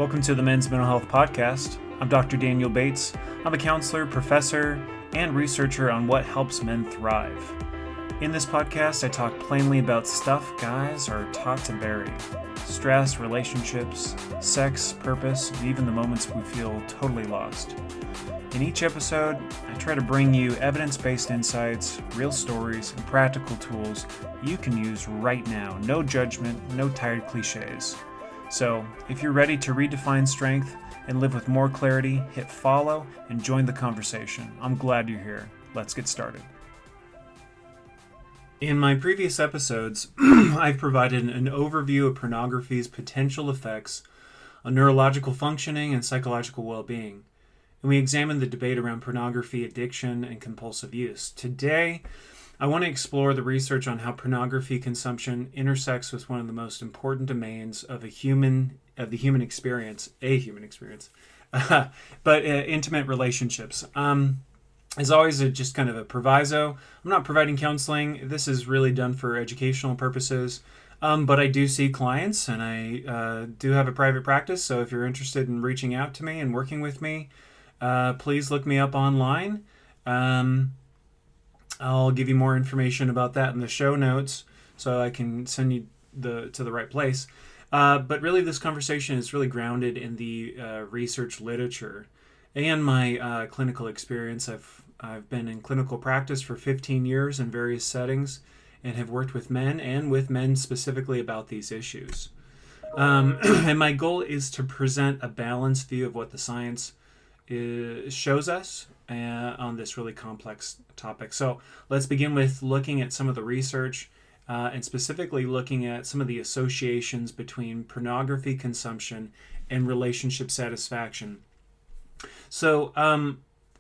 Welcome to the Men's Mental Health Podcast. I'm Dr. Daniel Bates. I'm a counselor, professor, and researcher on what helps men thrive. In this podcast, I talk plainly about stuff guys are taught to bury. Stress, relationships, sex, purpose, and even the moments we feel totally lost. In each episode, I try to bring you evidence-based insights, real stories, and practical tools you can use right now. No judgment, no tired cliches. So, if you're ready to redefine strength and live with more clarity, hit follow and join the conversation. I'm glad you're here. Let's get started. In my previous episodes, I've provided an overview of pornography's potential effects on neurological functioning and psychological well-being. And we examined the debate around pornography addiction and compulsive use. Today, I want to explore the research on how pornography consumption intersects with one of the most important domains of the human experience, but intimate relationships. As always, just kind of a proviso. I'm not providing counseling. This is really done for educational purposes. But I do see clients, and I do have a private practice. So if you're interested in reaching out to me and working with me, please look me up online. I'll give you more information about that in the show notes so I can send you to the right place. But really, this conversation is really grounded in the research literature and my clinical experience. I've been in clinical practice for 15 years in various settings and have worked with men and with men specifically about these issues. And my goal is to present a balanced view of what the science shows us on this really complex topic. So let's begin with looking at some of the research and specifically looking at some of the associations between pornography consumption and relationship satisfaction. So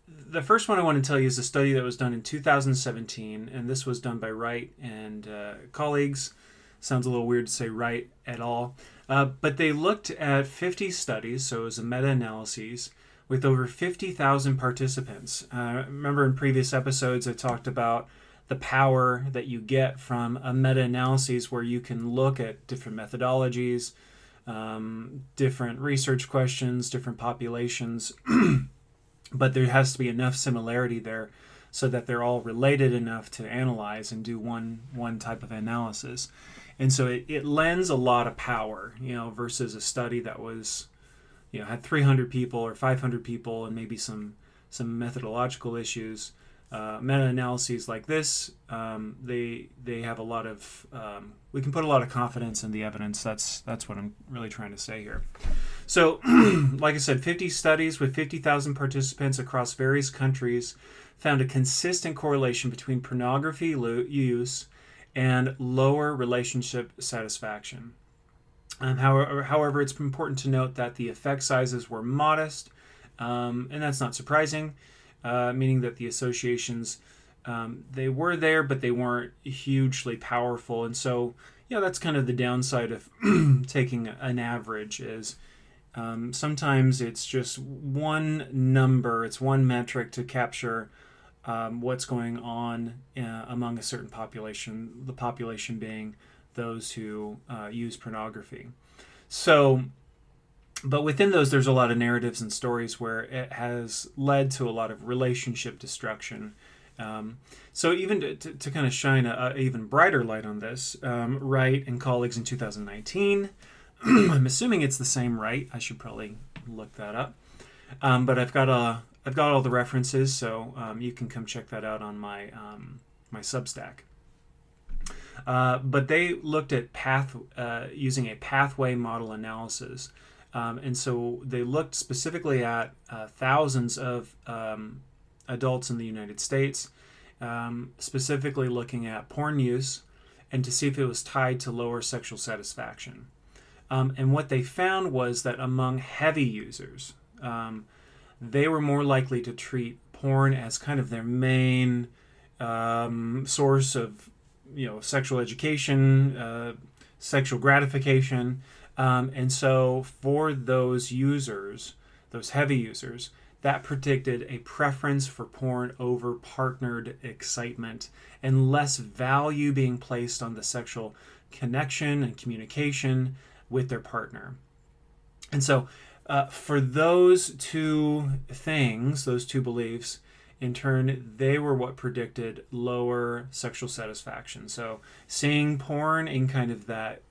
the first one I want to tell you is a study that was done in 2017, and this was done by Wright and colleagues. Sounds a little weird to say Wright at all. But they looked at 50 studies, so it was a meta-analysis, with over 50,000 participants. Remember in previous episodes I talked about the power that you get from a meta-analysis where you can look at different methodologies, different research questions, different populations, but there has to be enough similarity there so that they're all related enough to analyze and do one type of analysis. And so it lends a lot of power, versus a study that was had 300 people or 500 people and maybe some methodological issues. Meta-analyses like this, they have a lot of, we can put a lot of confidence in the evidence. That's what I'm really trying to say here. So, like I said, 50 studies with 50,000 participants across various countries found a consistent correlation between pornography use and lower relationship satisfaction. However, it's important to note that the effect sizes were modest, and that's not surprising, meaning that the associations, they were there, but they weren't hugely powerful. And so, that's kind of the downside of taking an average is sometimes it's just one number, it's one metric to capture what's going on among a certain population, the population being those who use pornography. So, but within those, there's a lot of narratives and stories where it has led to a lot of relationship destruction. So even to kind of shine an even brighter light on this, Wright and colleagues in 2019, I'm assuming it's the same Wright. I should probably look that up. But I've got all the references, so you can come check that out on my Substack. But they looked at using a pathway model analysis. And so they looked specifically at thousands of adults in the United States, specifically looking at porn use and to see if it was tied to lower sexual satisfaction. And what they found was that among heavy users, they were more likely to treat porn as kind of their main source of sexual education, sexual gratification. And so for those users, those heavy users, that predicted a preference for porn over partnered excitement and less value being placed on the sexual connection and communication with their partner. And so For those two things, those two beliefs, in turn, they were what predicted lower sexual satisfaction. So seeing porn in kind of that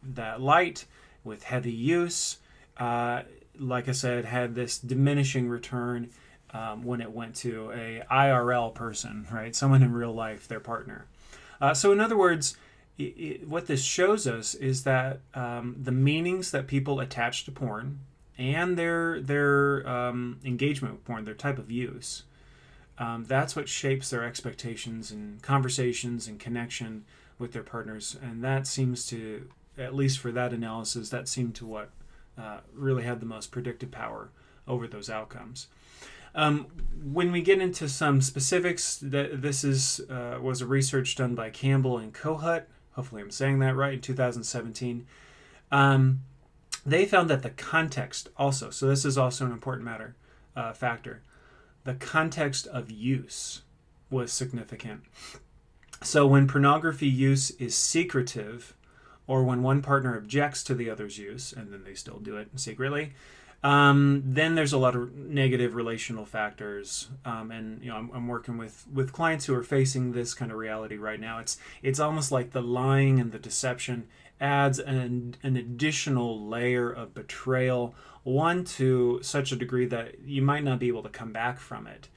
light with heavy use, like I said, had this diminishing return when it went to a IRL person, right? Someone in real life, their partner. So in other words, what this shows us is that the meanings that people attach to porn and their engagement with porn, their type of use, that's what shapes their expectations and conversations and connection with their partners. And that seems to, at least for that analysis, that seemed to what really had the most predictive power over those outcomes. When we get into some specifics, this was a research done by Campbell and Kohut. Hopefully I'm saying that right, in 2017. They found that the context also, so this is also an important factor, the context of use was significant. So when pornography use is secretive, or when one partner objects to the other's use, and then they still do it secretly, then there's a lot of negative relational factors. And I'm working with clients who are facing this kind of reality right now. It's almost like the lying and the deception adds an additional layer of betrayal, one to such a degree that you might not be able to come back from it,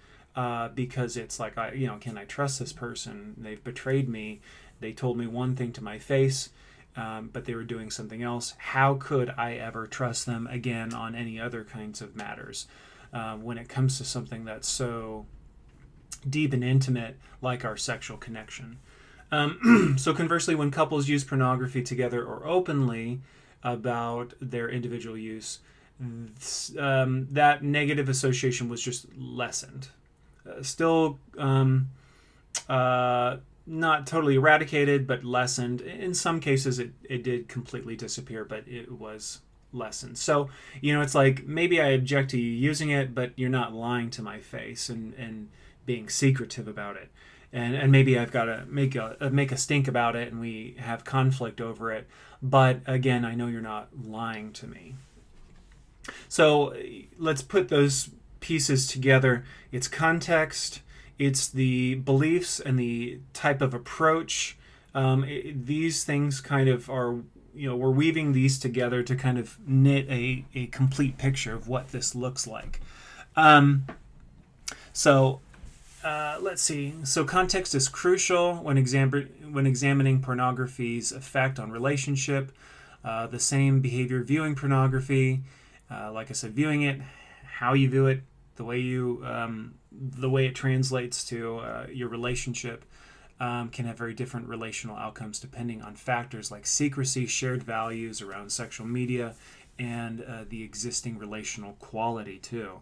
because it's like, can I trust this person? They've betrayed me. They told me one thing to my face, but they were doing something else. How could I ever trust them again on any other kinds of matters when it comes to something that's so deep and intimate like our sexual connection? So conversely, when couples use pornography together or openly about their individual use, that negative association was just lessened. Still not totally eradicated, but lessened. In some cases, it did completely disappear, but it was lessened. So, it's like, maybe I object to you using it, but you're not lying to my face and being secretive about it. And maybe I've got to make a stink about it, and we have conflict over it. But again, I know you're not lying to me. So let's put those pieces together. It's context, it's the beliefs and the type of approach. These things kind of are, we're weaving these together to kind of knit a complete picture of what this looks like. Let's see. So context is crucial when examining pornography's effect on relationship. The same behavior viewing pornography, like I said, viewing it, how you view it, the way it translates to your relationship, can have very different relational outcomes depending on factors like secrecy, shared values around sexual media, and the existing relational quality too.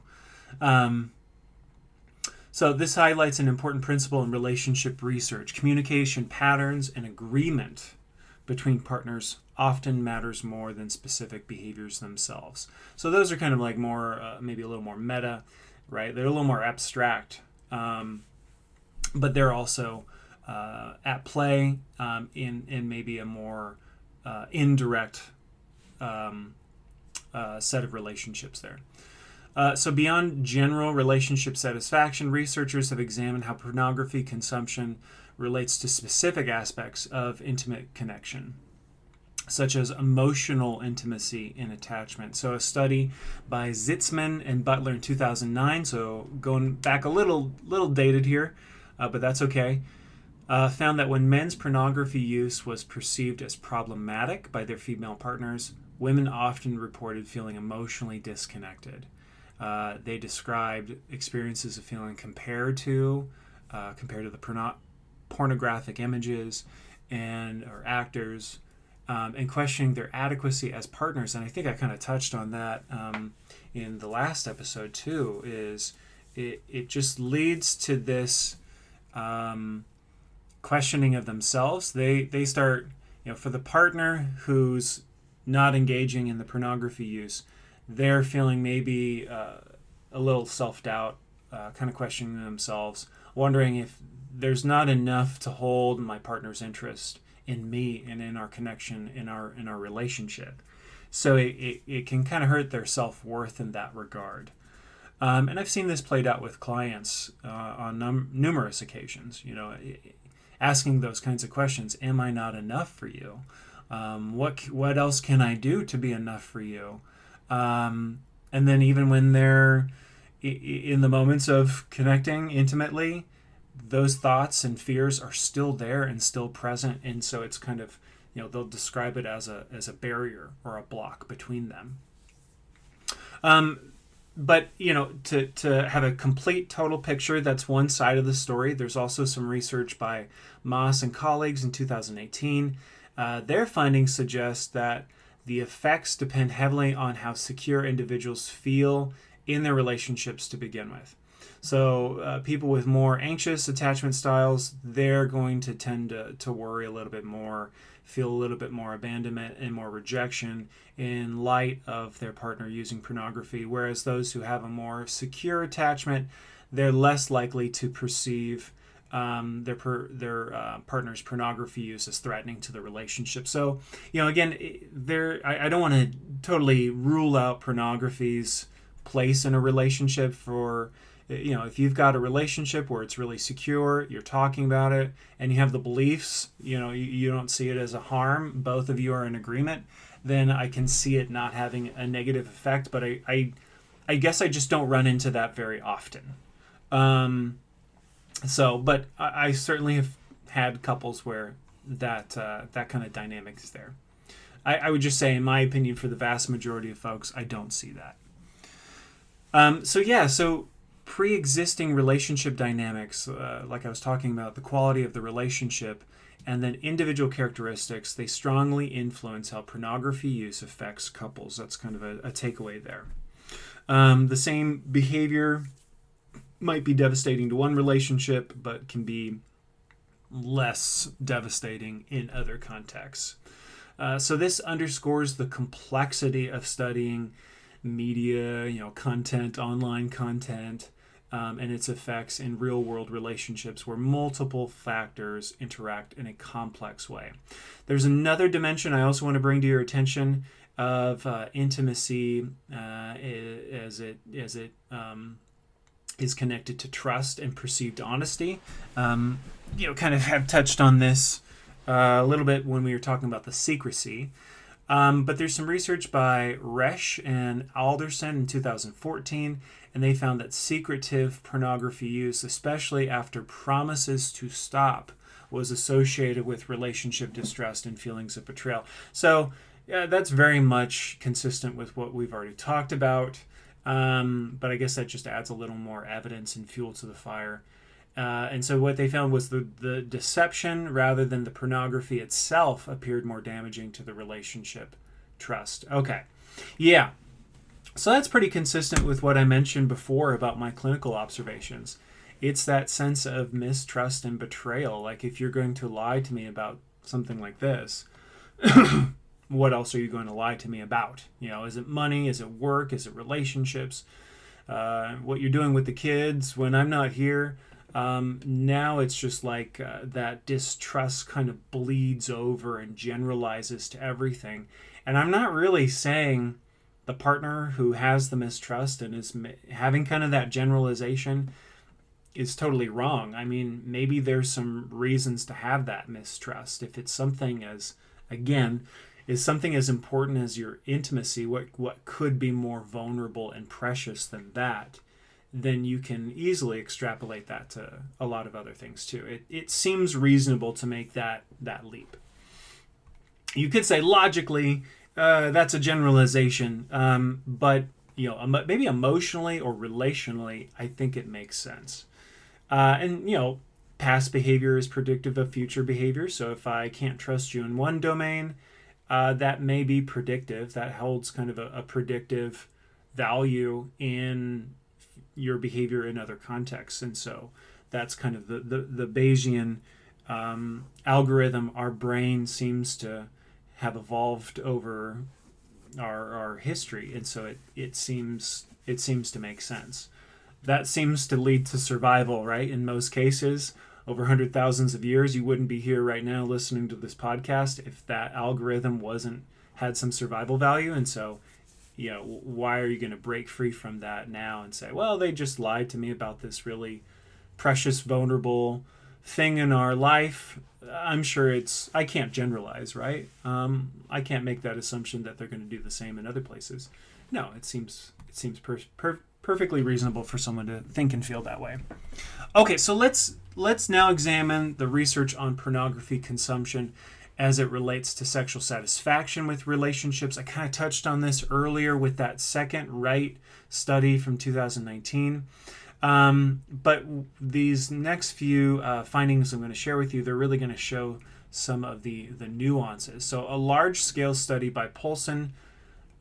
So this highlights an important principle in relationship research. Communication patterns and agreement between partners often matters more than specific behaviors themselves. So those are kind of like more, maybe a little more meta, right? They're a little more abstract, but they're also at play in maybe a more indirect set of relationships there. So beyond general relationship satisfaction, researchers have examined how pornography consumption relates to specific aspects of intimate connection, such as emotional intimacy and attachment. So a study by Zitzman and Butler in 2009, so going back a little dated here, but that's okay, found that when men's pornography use was perceived as problematic by their female partners, women often reported feeling emotionally disconnected. They described experiences of feeling compared to the pornographic images or actors, and questioning their adequacy as partners. And I think I kind of touched on that in the last episode too. Is it just leads to this questioning of themselves. They start, for the partner who's not engaging in the pornography use, they're feeling maybe a little self-doubt, kind of questioning themselves, wondering if there's not enough to hold my partner's interest in me and in our connection, in our relationship. So it can kind of hurt their self-worth in that regard. And I've seen this played out with clients on numerous occasions, asking those kinds of questions. Am I not enough for you? What else can I do to be enough for you? And then even when they're in the moments of connecting intimately, those thoughts and fears are still there and still present. And so it's kind of, they'll describe it as a barrier or a block between them. But, to have a complete total picture, that's one side of the story. There's also some research by Moss and colleagues in 2018. Their findings suggest that the effects depend heavily on how secure individuals feel in their relationships to begin with. So people with more anxious attachment styles, they're going to tend to worry a little bit more, feel a little bit more abandonment and more rejection in light of their partner using pornography, whereas those who have a more secure attachment, they're less likely to perceive their partner's pornography use as threatening to the relationship. So, again, I don't want to totally rule out pornography's place in a relationship. For if you've got a relationship where it's really secure, you're talking about it, and you have the beliefs, you don't see it as a harm, both of you are in agreement, then I can see it not having a negative effect. But I guess I just don't run into that very often. But I certainly have had couples where that kind of dynamic is there. I would just say, in my opinion, for the vast majority of folks, I don't see that. So pre-existing relationship dynamics, like I was talking about, the quality of the relationship, and then individual characteristics, they strongly influence how pornography use affects couples. That's kind of a takeaway there. The same behavior might be devastating to one relationship, but can be less devastating in other contexts. So this underscores the complexity of studying media, content, online content, and its effects in real-world relationships where multiple factors interact in a complex way. There's another dimension I also want to bring to your attention of intimacy as it is connected to trust and perceived honesty. Kind of have touched on this a little bit when we were talking about the secrecy. But there's some research by Resch and Alderson in 2014, and they found that secretive pornography use, especially after promises to stop, was associated with relationship distrust and feelings of betrayal. So that's very much consistent with what we've already talked about, but I guess that just adds a little more evidence and fuel to the fire. And so what they found was the deception rather than the pornography itself appeared more damaging to the relationship trust. Okay. Yeah. So that's pretty consistent with what I mentioned before about my clinical observations. It's that sense of mistrust and betrayal. Like, if you're going to lie to me about something like this, what else are you going to lie to me about? Is it money? Is it work? Is it relationships? What you're doing with the kids when I'm not here? Now it's just like that distrust kind of bleeds over and generalizes to everything. And I'm not really saying the partner who has the mistrust and is having kind of that generalization is totally wrong. I mean, maybe there's some reasons to have that mistrust. If it's something as important as your intimacy, what could be more vulnerable and precious than that, then you can easily extrapolate that to a lot of other things too. It seems reasonable to make that leap. You could say logically, that's a generalization, but maybe emotionally or relationally, I think it makes sense. And past behavior is predictive of future behavior. So if I can't trust you in one domain, that may be predictive. That holds kind of a predictive value in your behavior in other contexts. And so that's kind of the Bayesian algorithm our brain seems to have evolved over our history. And so it seems to make sense. That seems to lead to survival, right? In most cases, over thousands of years, you wouldn't be here right now listening to this podcast if that algorithm wasn't had some survival value. And so, why are you going to break free from that now and say, well, they just lied to me about this really precious, vulnerable thing in our life? I'm sure I can't generalize, right? I can't make that assumption that they're going to do the same in other places. No, it seems perfectly reasonable for someone to think and feel that way. Okay, so let's now examine the research on pornography consumption as it relates to sexual satisfaction with relationships. I kind of touched on this earlier with that second Wright study from 2019. But these next few findings I'm going to share with you, they're really going to show some of the nuances. So a large-scale study by Poulsen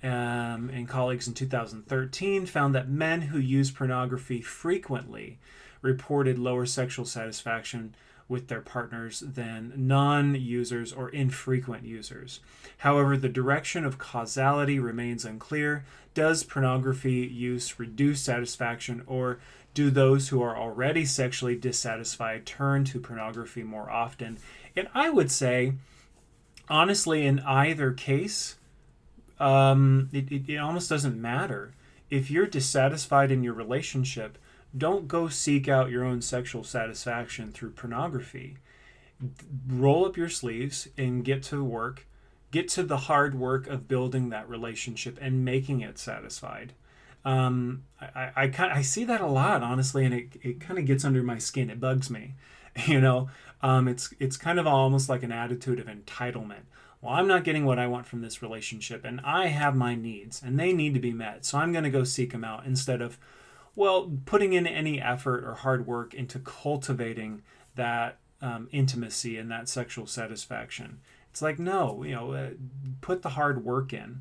and colleagues in 2013 found that men who use pornography frequently reported lower sexual satisfaction with their partners than non-users or infrequent users. However, the direction of causality remains unclear. Does pornography use reduce satisfaction, or do those who are already sexually dissatisfied turn to pornography more often? And I would say, honestly, in either case, it almost doesn't matter. If you're dissatisfied in your relationship, don't go seek out your own sexual satisfaction through pornography. Roll up your sleeves and get to work. Get to the hard work of building that relationship and making it satisfied. I see that a lot, honestly, and it kind of gets under my skin. It bugs me. It's kind of almost like an attitude of entitlement. Well, I'm not getting what I want from this relationship, and I have my needs, and they need to be met, so I'm going to go seek them out instead of, putting in any effort or hard work into cultivating that intimacy and that sexual satisfaction. It's like, no, put the hard work in.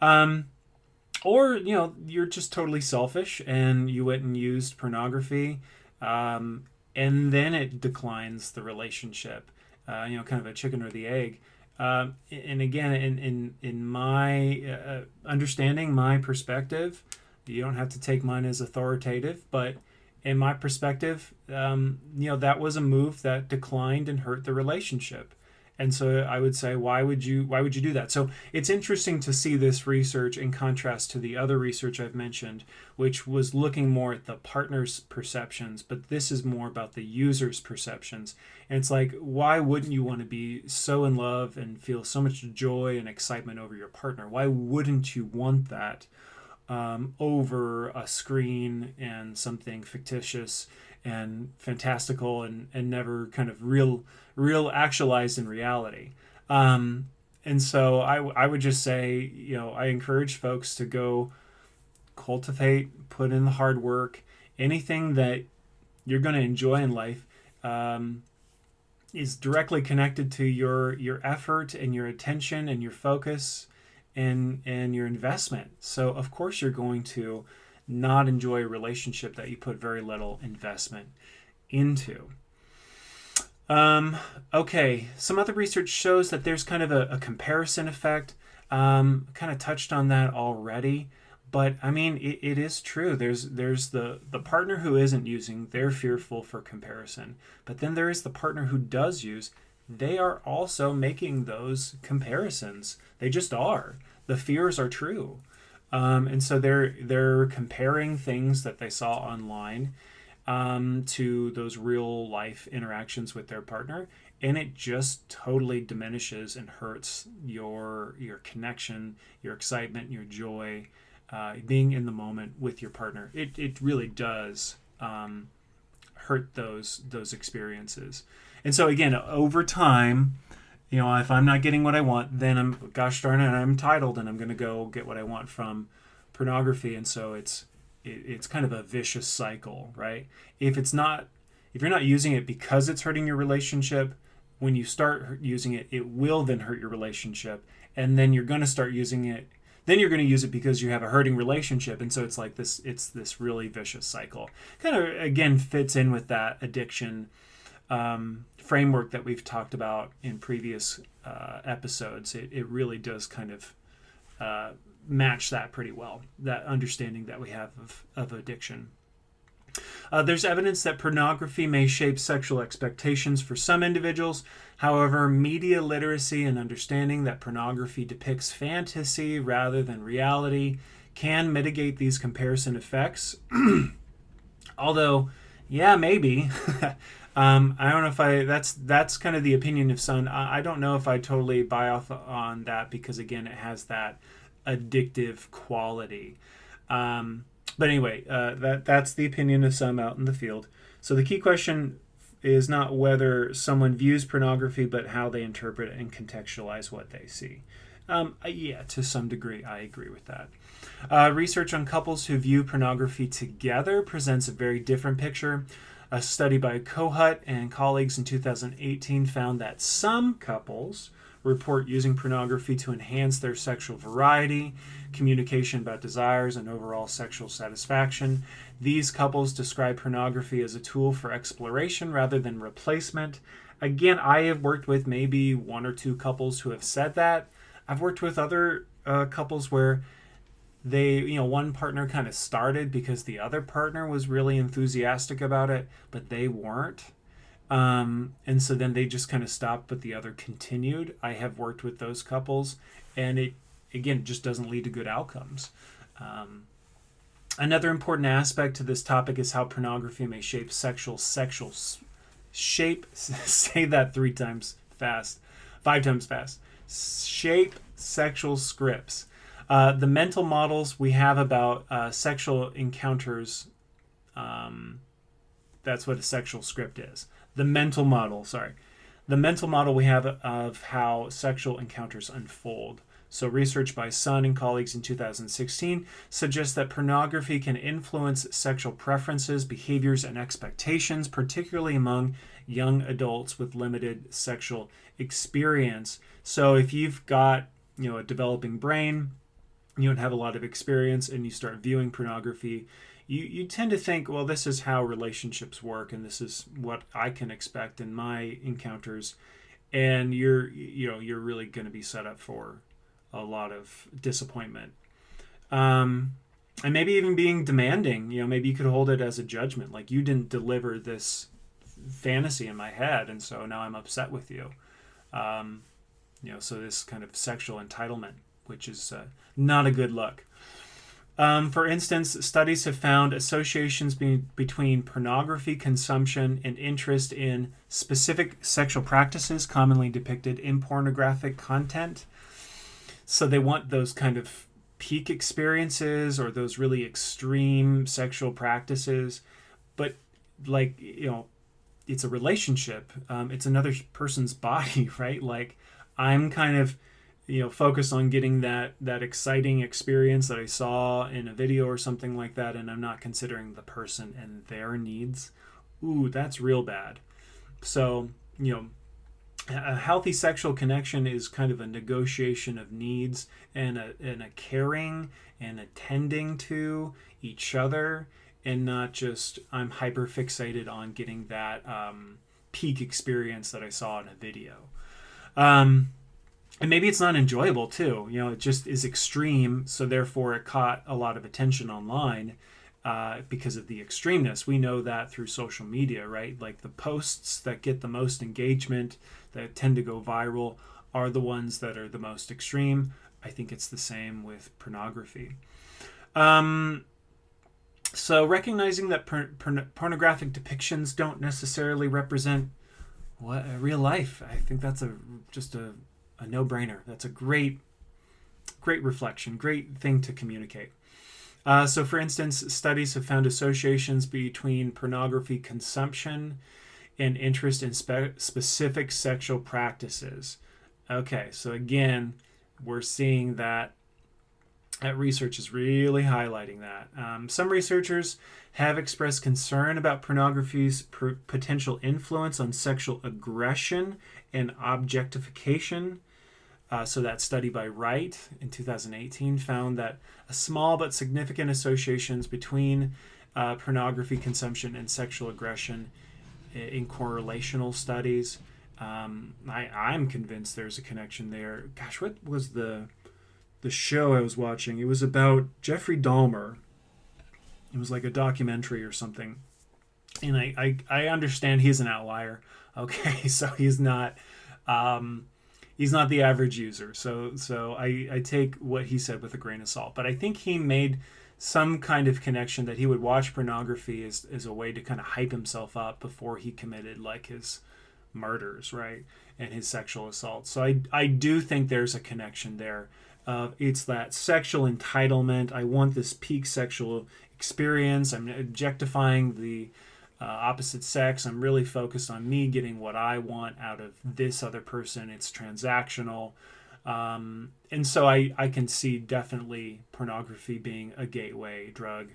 Or, you're just totally selfish and you went and used pornography, and then it declines the relationship, kind of a chicken or the egg. And again, in my understanding, my perspective, you don't have to take mine as authoritative, but in my perspective, that was a move that declined and hurt the relationship. And so I would say, why would you do that? So it's interesting to see this research in contrast to the other research I've mentioned, which was looking more at the partner's perceptions, but this is more about the user's perceptions. And it's like, why wouldn't you want to be so in love and feel so much joy and excitement over your partner? Why wouldn't you want that over a screen and something fictitious and fantastical and never kind of real actualized in reality? And so I would just say, I encourage folks to go cultivate, put in the hard work. Anything that you're going to enjoy in life is directly connected to your effort and your attention and your focus and your investment. So of course you're going to not enjoy a relationship that you put very little investment into. Okay, some other research shows that there's kind of a comparison effect. Kind of touched on that already, but I mean, it is true. There's the partner who isn't using, they're fearful for comparison. But then there is the partner who does use. They are also making those comparisons. They just are. The fears are true. And so they're comparing things that they saw online to those real life interactions with their partner, and it just totally diminishes and hurts your connection, your excitement, your joy, being in the moment with your partner. It really does hurt those experiences. And so again, over time, if I'm not getting what I want, then gosh darn it, I'm entitled and I'm going to go get what I want from pornography. And so it's kind of a vicious cycle, right? If you're not using it because it's hurting your relationship, when you start using it, it will then hurt your relationship. And then you're going to start using it. Then you're going to use it because you have a hurting relationship. And so it's like this really vicious cycle. Kind of, again, fits in with that addiction framework that we've talked about in previous episodes. It really does kind of match that pretty well, that understanding that we have of addiction. There's evidence that pornography may shape sexual expectations for some individuals. However, media literacy and understanding that pornography depicts fantasy rather than reality can mitigate these comparison effects. Although, yeah, maybe. I don't know if that's kind of the opinion of some. I don't know if I totally buy off on that because, again, it has that addictive quality. But anyway, that's the opinion of some out in the field. So the key question is not whether someone views pornography, but how they interpret and contextualize what they see. Yeah, to some degree, I agree with that. Research on couples who view pornography together presents a very different picture. A study by Kohut and colleagues in 2018 found that some couples report using pornography to enhance their sexual variety, communication about desires, and overall sexual satisfaction. These couples describe pornography as a tool for exploration rather than replacement. Again, I have worked with maybe one or two couples who have said that. I've worked with other couples where one partner kind of started because the other partner was really enthusiastic about it, but they weren't. And so then they just kind of stopped, but the other continued. I have worked with those couples, and it, again, just doesn't lead to good outcomes. Another important aspect to this topic is how pornography may shape shape, say that 5 times fast, shape sexual scripts. The mental models we have about sexual encounters, that's what a sexual script is. The mental model we have of how sexual encounters unfold. So research by Sun and colleagues in 2016 suggests that pornography can influence sexual preferences, behaviors, and expectations, particularly among young adults with limited sexual experience. So if you've got, a developing brain, you don't have a lot of experience, and you start viewing pornography, you tend to think, well, this is how relationships work, and this is what I can expect in my encounters, and you're really going to be set up for a lot of disappointment, and maybe even being demanding. Maybe you could hold it as a judgment, like you didn't deliver this fantasy in my head, and so now I'm upset with you. So this kind of sexual entitlement, which is not a good look. For instance, studies have found associations between pornography consumption and interest in specific sexual practices commonly depicted in pornographic content. So they want those kind of peak experiences or those really extreme sexual practices. But it's a relationship. It's another person's body, right? Like I'm kind of focused on getting that exciting experience that I saw in a video or something like that, and I'm not considering the person and their needs. Ooh, that's real bad. So, a healthy sexual connection is kind of a negotiation of needs and a caring and attending to each other, and not just I'm hyper fixated on getting that peak experience that I saw in a video. And maybe it's not enjoyable too. It just is extreme, so therefore it caught a lot of attention online because of the extremeness. We know that through social media, right? Like the posts that get the most engagement, that tend to go viral, are the ones that are the most extreme. I think it's the same with pornography. So recognizing that pornographic depictions don't necessarily represent real life, I think that's just a no-brainer. That's a great reflection, great thing to communicate. So for instance, studies have found associations between pornography consumption and interest in specific sexual practices. Okay, so again, we're seeing that research is really highlighting that. Some researchers have expressed concern about pornography's potential influence on sexual aggression and objectification. So that study by Wright in 2018 found that a small but significant associations between pornography consumption and sexual aggression in correlational studies. I'm convinced there's a connection there. Gosh, what was the show I was watching? It was about Jeffrey Dahmer, It was like a documentary or something. And I understand he's an outlier. Okay, so he's not the average user. So I take what he said with a grain of salt. But I think he made some kind of connection that he would watch pornography as a way to kind of hype himself up before he committed like his murders, right? And his sexual assaults. So I do think there's a connection there. It's that sexual entitlement. I want this peak sexual experience. I'm objectifying the opposite sex. I'm really focused on me getting what I want out of this other person. It's transactional. And so I can see definitely pornography being a gateway drug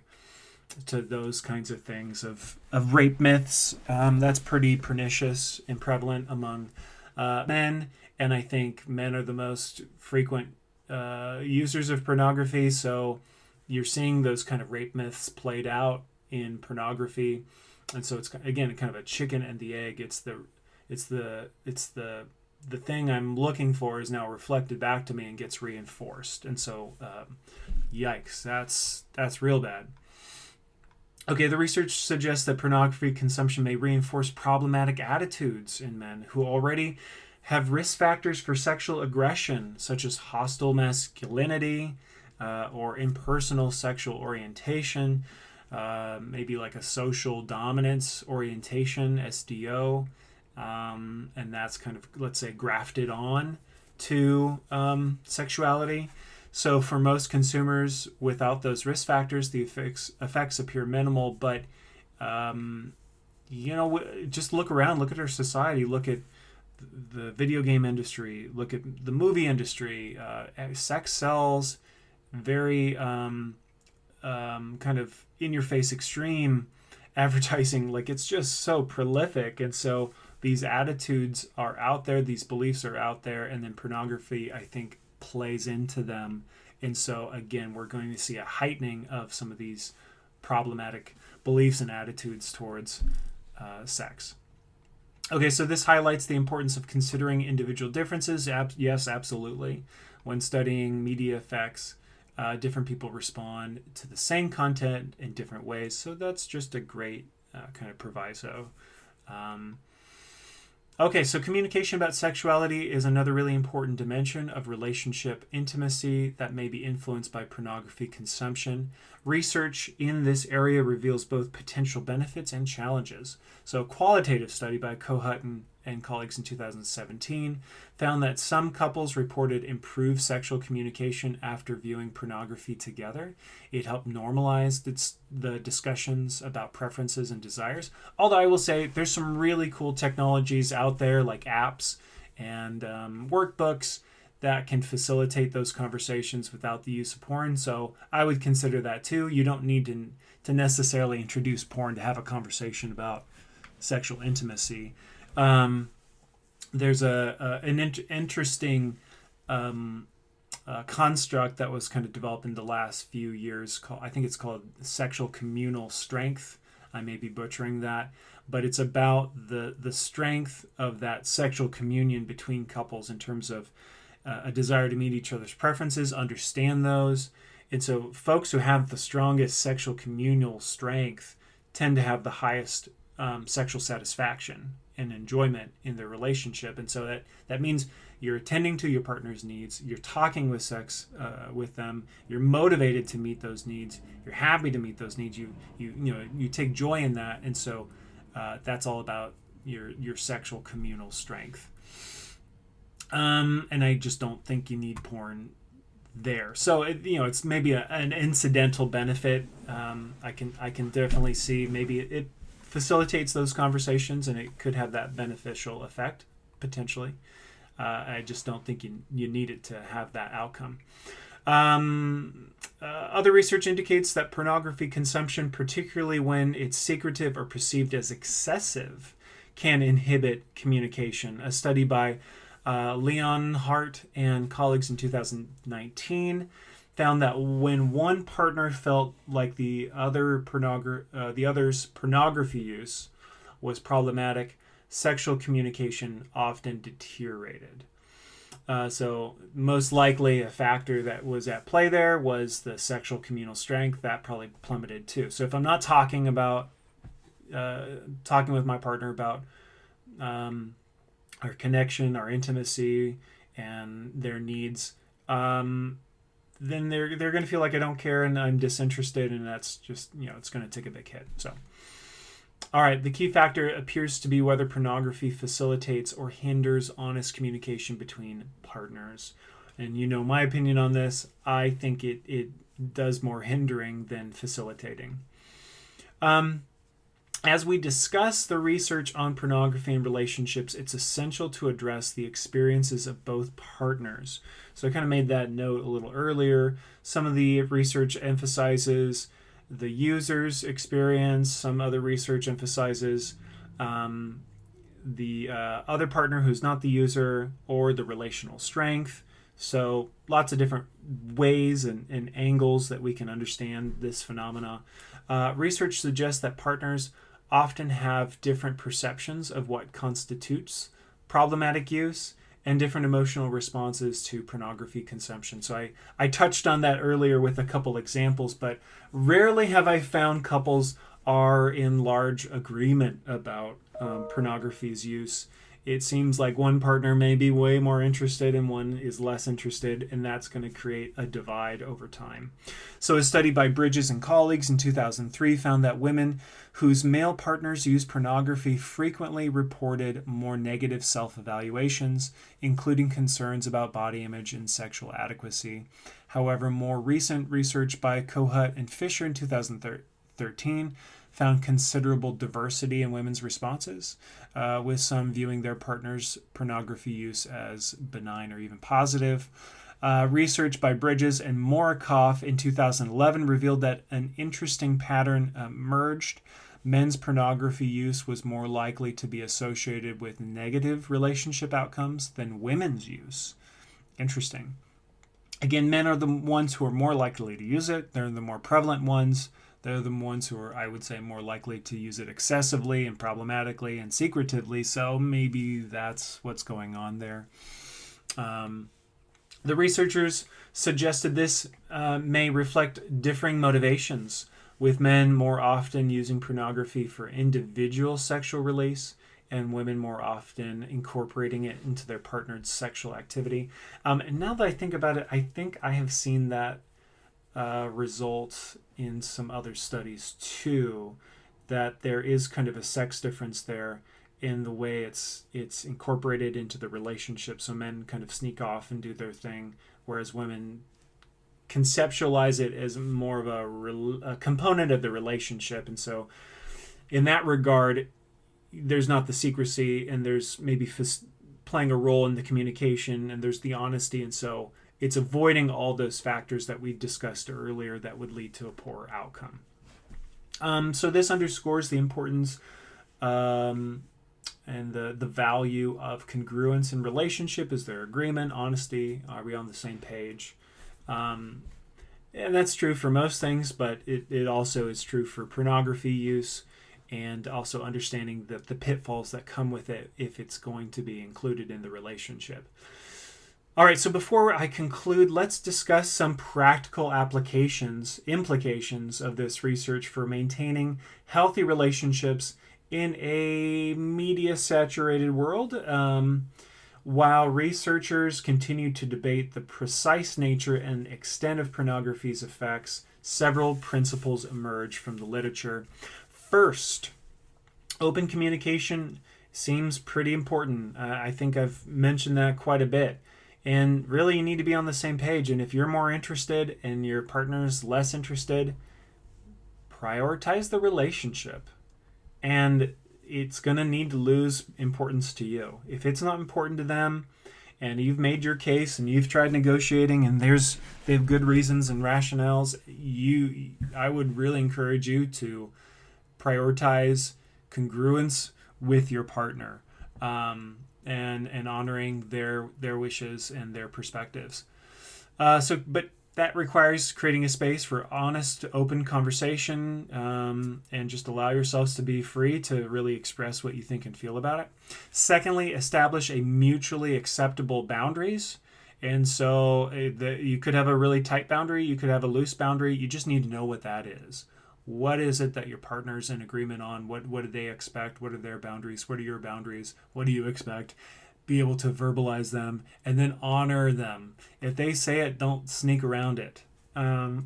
to those kinds of things of rape myths. That's pretty pernicious and prevalent among men. And I think men are the most frequent users of pornography. So you're seeing those kind of rape myths played out in pornography. And so it's, again, kind of a chicken and the egg. It's the thing I'm looking for is now reflected back to me and gets reinforced. And so, yikes, that's real bad. Okay, the research suggests that pornography consumption may reinforce problematic attitudes in men who already have risk factors for sexual aggression, such as hostile masculinity or impersonal sexual orientation, maybe like a social dominance orientation, SDO. And that's kind of, let's say, grafted on to sexuality. So for most consumers without those risk factors, the effects appear minimal. But, just look around, look at our society, look at the video game industry, look at the movie industry. Sex sells, very kind of in-your-face extreme advertising. Like, it's just so prolific. And so these attitudes are out there, these beliefs are out there, and then pornography, I think, plays into them. And so, again, we're going to see a heightening of some of these problematic beliefs and attitudes towards sex. Okay, so this highlights the importance of considering individual differences. Yes, absolutely. When studying media effects, different people respond to the same content in different ways. So that's just a great kind of proviso. Okay, so communication about sexuality is another really important dimension of relationship intimacy that may be influenced by pornography consumption. Research in this area reveals both potential benefits and challenges. So a qualitative study by Kohut and colleagues in 2017 found that some couples reported improved sexual communication after viewing pornography together. It helped normalize the discussions about preferences and desires. Although I will say there's some really cool technologies out there like apps and workbooks that can facilitate those conversations without the use of porn. So I would consider that too. You don't need to necessarily introduce porn to have a conversation about sexual intimacy. There's an interesting construct that was kind of developed in the last few years. I think it's called sexual communal strength. I may be butchering that, but it's about the strength of that sexual communion between couples in terms of a desire to meet each other's preferences, understand those. And so folks who have the strongest sexual communal strength tend to have the highest sexual satisfaction and enjoyment in their relationship. And so that means you're attending to your partner's needs, you're talking with them, you're motivated to meet those needs, you're happy to meet those needs, you take joy in that. And so that's all about your sexual communal strength. And I just don't think you need porn there. So it's maybe an incidental benefit. I can definitely see maybe it facilitates those conversations and it could have that beneficial effect potentially. I just don't think you need it to have that outcome. Other research indicates that pornography consumption, particularly when it's secretive or perceived as excessive, can inhibit communication. A study by Leonhardt and colleagues in 2019 found that when one partner felt like the other's pornography use was problematic, sexual communication often deteriorated. So most likely a factor that was at play there was the sexual communal strength. That probably plummeted too. So if I'm not talking about talking with my partner about our connection, our intimacy, and their needs, then they're going to feel like I don't care and I'm disinterested, and that's just, it's going to take a big hit. So, all right, the key factor appears to be whether pornography facilitates or hinders honest communication between partners. And my opinion on this. I think it does more hindering than facilitating. As we discuss the research on pornography and relationships, it's essential to address the experiences of both partners. So I kind of made that note a little earlier. Some of the research emphasizes the user's experience. Some other research emphasizes the other partner who's not the user, or the relational strength. So lots of different ways and angles that we can understand this phenomena. Research suggests that partners often have different perceptions of what constitutes problematic use and different emotional responses to pornography consumption. So I touched on that earlier with a couple examples, but rarely have I found couples are in large agreement about pornography's use. It seems like one partner may be way more interested and one is less interested, and that's going to create a divide over time. So a study by Bridges and colleagues in 2003 found that women whose male partners used pornography frequently reported more negative self-evaluations, including concerns about body image and sexual adequacy. However, more recent research by Kohut and Fisher in 2013 found considerable diversity in women's responses, with some viewing their partner's pornography use as benign or even positive. Research by Bridges and Morikoff in 2011 revealed that an interesting pattern emerged. Men's pornography use was more likely to be associated with negative relationship outcomes than women's use. Interesting. Again, men are the ones who are more likely to use it. They're the more prevalent ones. They're the ones who are, I would say, more likely to use it excessively and problematically and secretively. So maybe that's what's going on there. The researchers suggested this may reflect differing motivations, with men more often using pornography for individual sexual release and women more often incorporating it into their partner's sexual activity. And now that I think about it, I think I have seen that result in some other studies too, that there is kind of a sex difference there in the way it's incorporated into the relationship. So men kind of sneak off and do their thing, whereas women conceptualize it as more of a component of the relationship. And so in that regard, there's not the secrecy, and there's maybe playing a role in the communication, and there's the honesty. And so it's avoiding all those factors that we discussed earlier that would lead to a poor outcome. So this underscores the importance and the value of congruence in relationship. Is there agreement, honesty? Are we on the same page? And that's true for most things, but it also is true for pornography use, and also understanding the pitfalls that come with it if it's going to be included in the relationship. All right, so before I conclude, let's discuss some practical implications of this research for maintaining healthy relationships in a media-saturated world. While researchers continue to debate the precise nature and extent of pornography's effects, several principles emerge from the literature. First, open communication seems pretty important. I think I've mentioned that quite a bit. And really, you need to be on the same page. And if you're more interested and your partner's less interested, prioritize the relationship. And it's going to need to lose importance to you. If it's not important to them, and you've made your case and you've tried negotiating, and they have good reasons and rationales, I would really encourage you to prioritize congruence with your partner, and honoring their wishes and their perspectives. But That requires creating a space for honest, open conversation, and just allow yourselves to be free to really express what you think and feel about it. Secondly, establish a mutually acceptable boundaries. And so you could have a really tight boundary, you could have a loose boundary. You just need to know what that is. What is it that your partner's in agreement on? What do they expect? What are their boundaries? What are your boundaries? What do you expect? Be able to verbalize them and then honor them. If they say it, don't sneak around it.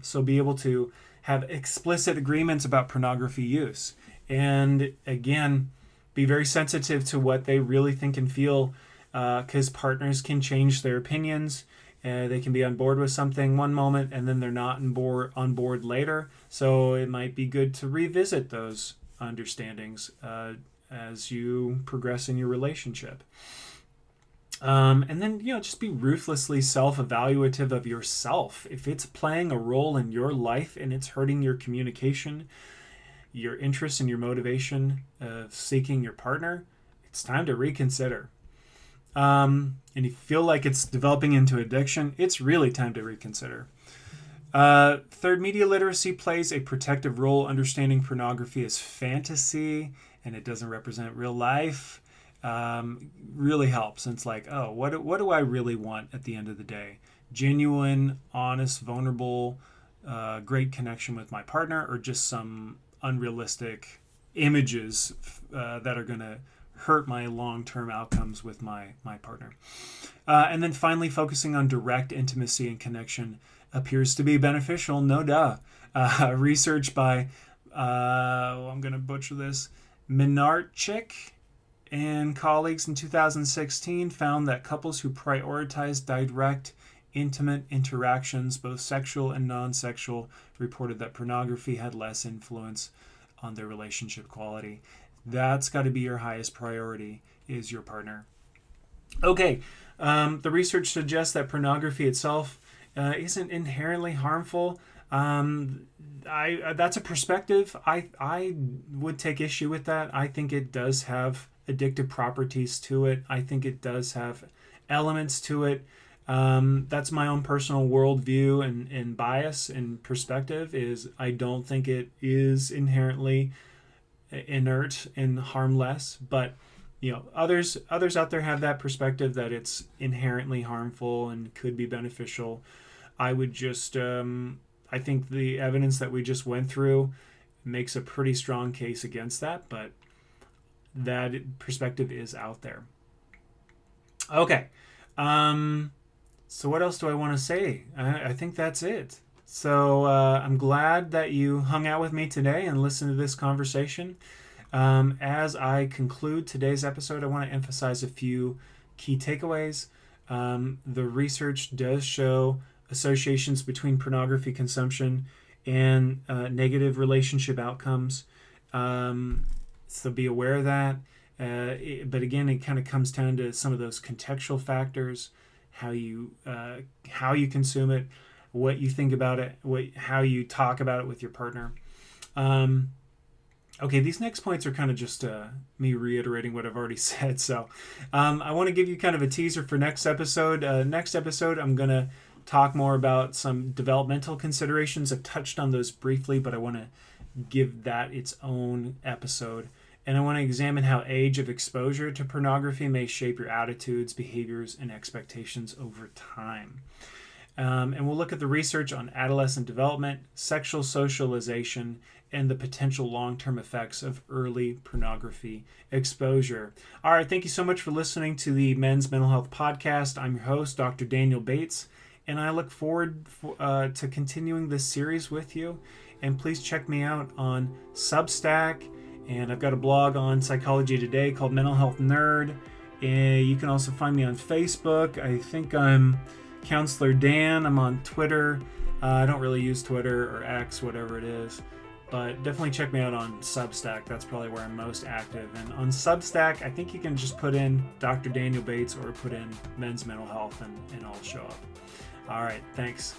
So be able to have explicit agreements about pornography use. And again, be very sensitive to what they really think and feel, because partners can change their opinions. They can be on board with something one moment and then they're not on board later. So it might be good to revisit those understandings as you progress in your relationship. And then, just be ruthlessly self-evaluative of yourself. If it's playing a role in your life and it's hurting your communication, your interest and your motivation of seeking your partner, it's time to reconsider. And you feel like it's developing into addiction, it's really time to reconsider. Third, media literacy plays a protective role. Understanding pornography is fantasy and it doesn't represent real life. Really helps. And it's like, oh, what do I really want at the end of the day? Genuine, honest, vulnerable, great connection with my partner, or just some unrealistic images that are going to hurt my long-term outcomes with my partner. And then finally, focusing on direct intimacy and connection appears to be beneficial, no duh. Research by, I'm going to butcher this, Minarchik and colleagues in 2016 found that couples who prioritized direct, intimate interactions, both sexual and non-sexual, reported that pornography had less influence on their relationship quality. That's got to be your highest priority, is your partner. Okay, the research suggests that pornography itself isn't inherently harmful. That's a perspective. I would take issue with that. I think it does have addictive properties to it. I think it does have elements to it. That's my own personal worldview and bias and perspective. Is I don't think it is inherently inert and harmless, but others out there have that perspective that it's inherently harmful and could be beneficial. I would just I think the evidence that we just went through makes a pretty strong case against that, but that perspective is out there. Okay. So what else do I want to say? I think that's it. So I'm glad that you hung out with me today and listened to this conversation. As I conclude today's episode, I want to emphasize a few key takeaways. The research does show associations between pornography consumption and negative relationship outcomes. So be aware of that. But again, it kind of comes down to some of those contextual factors, how you consume it, what you think about it, how you talk about it with your partner. Okay, these next points are kind of just me reiterating what I've already said. So I want to give you kind of a teaser for next episode. Next episode, I'm going to talk more about some developmental considerations. I've touched on those briefly, but I want to give that its own episode. And I want to examine how age of exposure to pornography may shape your attitudes, behaviors, and expectations over time. And we'll look at the research on adolescent development, sexual socialization, and the potential long-term effects of early pornography exposure. All right, thank you so much for listening to the Men's Mental Health Podcast. I'm your host, Dr. Daniel Bates, and I look forward to continuing this series with you. And please check me out on Substack. And I've got a blog on Psychology Today called Mental Health Nerd. And you can also find me on Facebook. I think I'm Counselor Dan. I'm on Twitter. I don't really use Twitter or X, whatever it is. But definitely check me out on Substack. That's probably where I'm most active. And on Substack, I think you can just put in Dr. Daniel Bates or put in Men's Mental Health and I'll show up. All right, thanks.